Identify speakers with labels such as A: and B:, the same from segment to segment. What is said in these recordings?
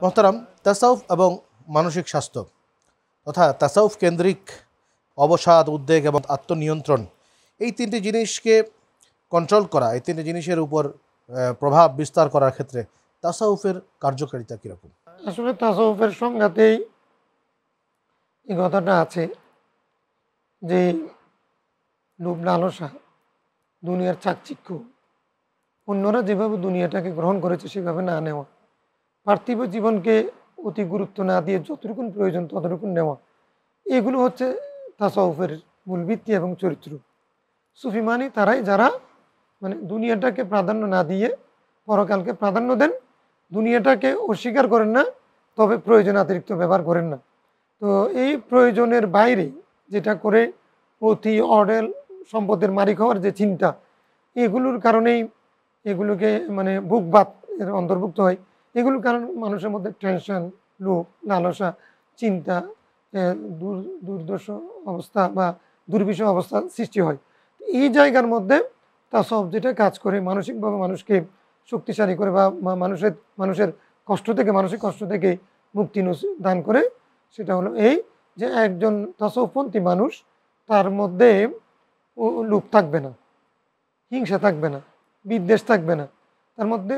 A: মোহতারাম, তাসাউফ এবং মানসিক স্বাস্থ্য তথা তাসাউফ কেন্দ্রিক অবসাদ, উদ্বেগ এবং আত্মনিয়ন্ত্রণ, এই তিনটি জিনিসকে কন্ট্রোল করা, এই তিনটি জিনিসের উপর প্রভাব বিস্তার করার ক্ষেত্রে তাসাউফের কার্যকারিতা কীরকম?
B: আসলে তাসাউফের সংজ্ঞাতেই এই কথাটা আছে যে লোভ লালসা, দুনিয়ার চাকচিক্য, অন্যরা যেভাবে দুনিয়াটাকে গ্রহণ করেছে সেভাবে না নেওয়া, পার্থিব জীবনকে অতি গুরুত্ব না দিয়ে যতটুকুন প্রয়োজন ততটুকুন নেওয়া, এগুলো হচ্ছে তাসাউফের মূল ভিত্তি এবং চরিত্র। সুফি মানি তারাই যারা দুনিয়াটাকে প্রাধান্য না দিয়ে পরকালকে প্রাধান্য দেন, দুনিয়াটাকে অস্বীকার করেন না, তবে প্রয়োজন অতিরিক্ত ব্যবহার করেন না। তো এই প্রয়োজনের বাইরে যেটা করে অতি অডেল সম্পদের মালিক হওয়ার যে চিন্তা, এগুলোর কারণেই এগুলোকে বুকবাত এর অন্তর্ভুক্ত হয়। এগুলোর কারণে মানুষের মধ্যে টেনশন, লোভ, লালসা, চিন্তা, দুর্দশ অবস্থা বা দুর্বিষহ অবস্থা সৃষ্টি হয়। এই জায়গার মধ্যে তাসাউফ যেটা কাজ করে মানসিকভাবে মানুষকে শক্তিশালী করে বা মানুষের কষ্ট থেকে, মানসিক কষ্ট থেকে মুক্তি দান করে, সেটা হলো এই যে একজন তাসাউফপন্থী মানুষ, তার মধ্যে লোভ থাকবে না, হিংসা থাকবে না, বিদ্বেষ থাকবে না, তার মধ্যে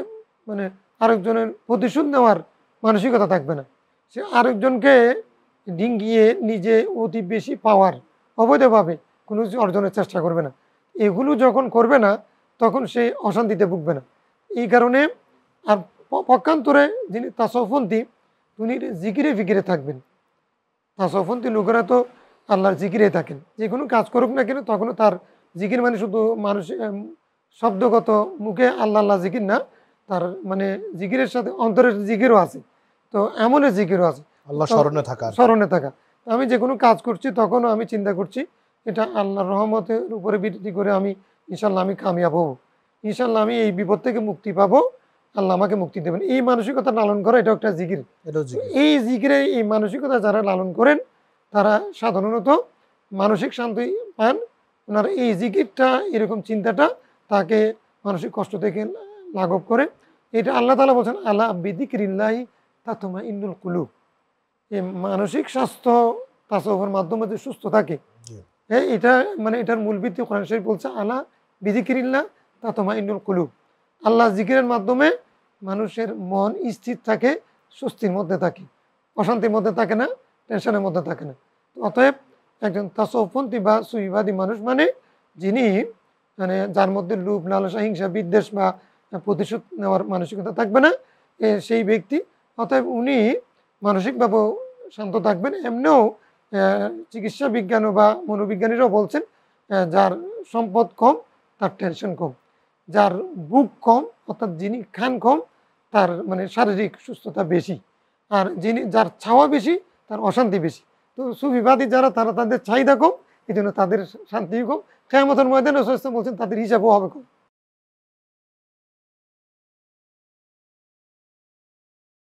B: আরেকজনের প্রতিশোধ নেওয়ার মানসিকতা থাকবে না। সে আরেকজনকে ডিঙ্গিয়ে নিজে অতি বেশি পাওয়ার অবৈধভাবে কোনো কিছু অর্জনের চেষ্টা করবে না। এগুলো যখন করবে না তখন সে অশান্তিতে ভুগবে না। এই কারণে আর পক্ষান্তরে যিনি তাসাউফপন্থী, উনি জিকিরে ফিকিরে থাকবেন। তাসাউফপন্থী লোকেরা তো আল্লাহর জিকিরে থাকেন, যে কোনো কাজ করুক না কেন তখনও তার জিকির শুধু মানুষ শব্দগত মুখে আল্লাহ আল্লাহ জিকির না, তার জিকিরের সাথে অন্তরের জিকিরও আছে। তো এমনের জিকিরও আছে,
A: আল্লাহ স্মরণে থাকা।
B: আমি যে কোনো কাজ করছি তখনও আমি চিন্তা করছি এটা আল্লাহর রহমতের উপরে ভিত্তি করে আমি ইনশাল্লাহ আমি কামিয়াব হবো, ইনশাল্লাহ আমি এই বিপদ থেকে মুক্তি পাবো, আল্লাহ আমাকে মুক্তি দেবেন। এই মানসিকতা লালন করা এটা একটা জিকির। এই জিকিরে এই মানসিকতা যারা লালন করেন তারা সাধারণত মানসিক শান্তি পান। ওনার এই জিকিরটা, এরকম চিন্তাটা তাকে মানসিক কষ্ট থেকে লাঘব করে। এটা আল্লাহ তাআলা বলছেন, আলা বিযিকরিল্লাহি তাতমাইন্নুল কুলুব। এই মানসিক স্বাস্থ্য তাসাউফের মাধ্যমে যে সুস্থ থাকে, এটা এটার মূল ভিত্তি কোরআন শরীফ বলছে, আলা বিযিকরিল্লাহ তাতমাইন্নুল কুলুব। আল্লাহ জিকিরের মাধ্যমে মানুষের মন স্থির থাকে, স্বস্তির মধ্যে থাকে, অশান্তির মধ্যে থাকে না, টেনশনের মধ্যে থাকে না। অতএব একজন তাসাউফপন্থী বা সুফিবাদী মানুষ যিনি যার মধ্যে লোভ, লালসা, হিংসা, বিদ্বেষ বা প্রতিশোধ নেওয়ার মানসিকতা থাকবে না, সেই ব্যক্তি। অতএব উনি মানসিকভাবেও শান্ত থাকবেন। এমনিও চিকিৎসা বিজ্ঞান বা মনোবিজ্ঞানীরাও বলছেন, যার সম্পদ কম তার টেনশন কম, যার বুক কম অর্থাৎ যিনি খান কম তার শারীরিক সুস্থতা বেশি, আর যার ছাওয়া বেশি তার অশান্তি বেশি। তো সুফিবাদী যারা, তারা তাদের চাহিদা কম, এই জন্য তাদের শান্তি কম। কিয়ামতের ময়দানে রাসূল সাল্লাল্লাহু আলাইহি ওয়াসাল্লাম বলছেন তাদের হিসাবও হবে কম।